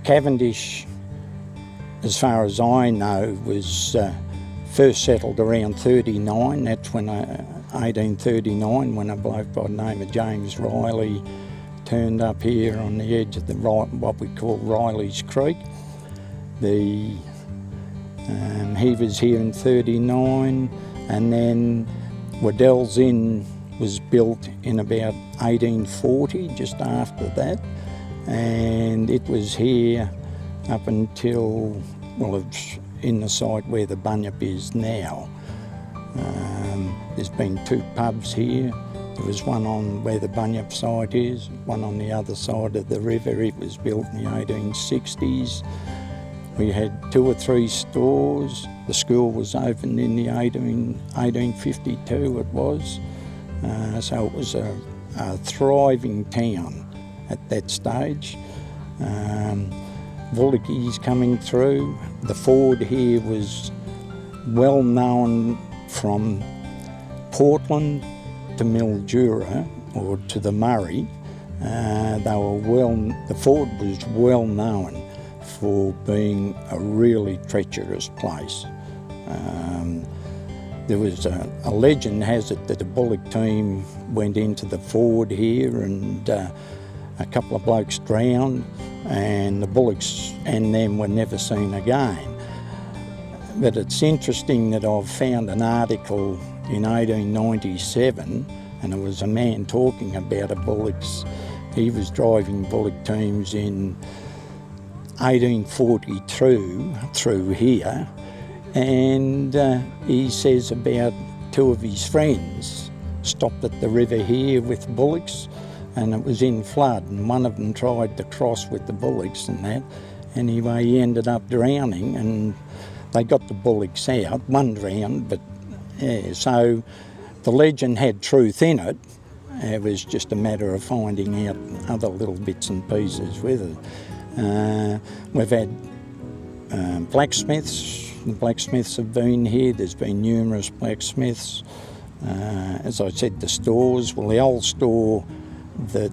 Cavendish, as far as I know, was first settled around 39. That's when 1839, when a bloke by the name of James Riley turned up here on the edge of what we call Riley's Creek. He was here in 39, and then Waddell's Inn was built in about 1840, just after that, and it was here up until, well, it's in the site where the bunyip is now. There's been two pubs here. There was one on where the bunyip site is, one on the other side of the river. It was built in the 1860s. We had 2 or 3 stores. The school was opened in the 1852 it was. So it was a thriving town at that stage. Woolies coming through. The ford here was well known from Portland to Mildura, or to the Murray. The ford was well known for being a really treacherous place. There was a legend has it that a bullock team went into the ford here, and a couple of blokes drowned, and the bullocks and them were never seen again. But it's interesting that I've found an article in 1897, and it was a man talking about a bullocks. He was driving bullock teams in 1842 through here, and he says about 2 of his friends stopped at the river here with bullocks, and it was in flood, and one of them tried to cross with the bullocks and that. Anyway, he ended up drowning, and they got the bullocks out. One drowned, but yeah, so the legend had truth in it. It was just a matter of finding out other little bits and pieces with it. We've had blacksmiths. The blacksmiths have been here. There's been numerous blacksmiths. As I said, the stores. Well, the old store that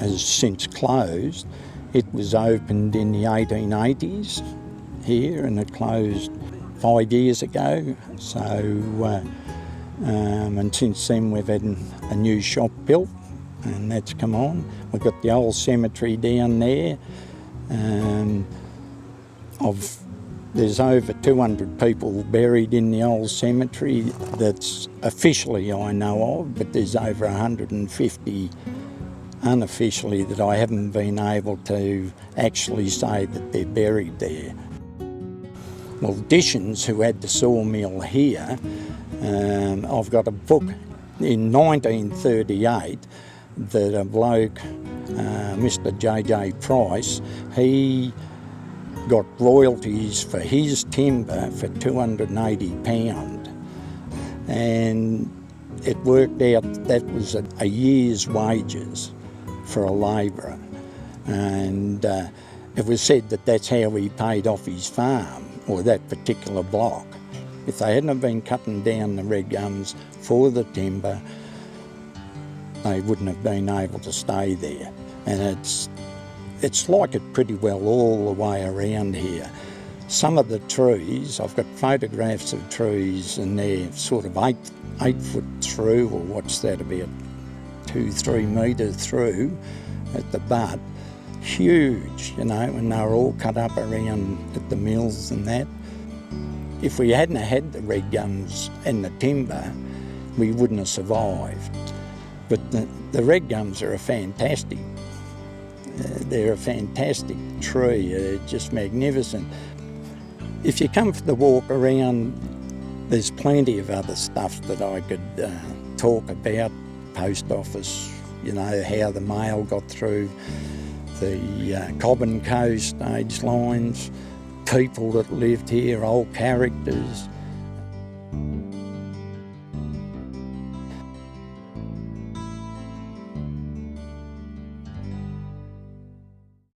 has since closed, it was opened in the 1880s here, and it closed 5 years ago. So, and since then we've had a new shop built, and that's come on. We've got the old cemetery down there. There's over 200 people buried in the old cemetery that's officially I know of, but there's over 150 unofficially that I haven't been able to actually say that they're buried there. Well, Dishons, who had the sawmill here, I've got a book in 1938 that a bloke, Mr. J.J. Price, he got royalties for his timber for £280, and it worked out that was a year's wages for a labourer, and it was said that that's how he paid off his farm, or that particular block. If they hadn't have been cutting down the red gums for the timber, they wouldn't have been able to stay there. And it's like it pretty well all the way around here. Some of the trees, I've got photographs of trees, and they're sort of 8 foot through, or what's that, about 2-3 metres through at the butt. Huge, you know, and they were all cut up around at the mills and that. If we hadn't had the red gums and the timber, we wouldn't have survived. But the red gums are fantastic. They're a fantastic tree, just magnificent. If you come for the walk around, there's plenty of other stuff that I could talk about. Post office, you know, how the mail got through, the Cobb & Co stage lines, people that lived here, old characters.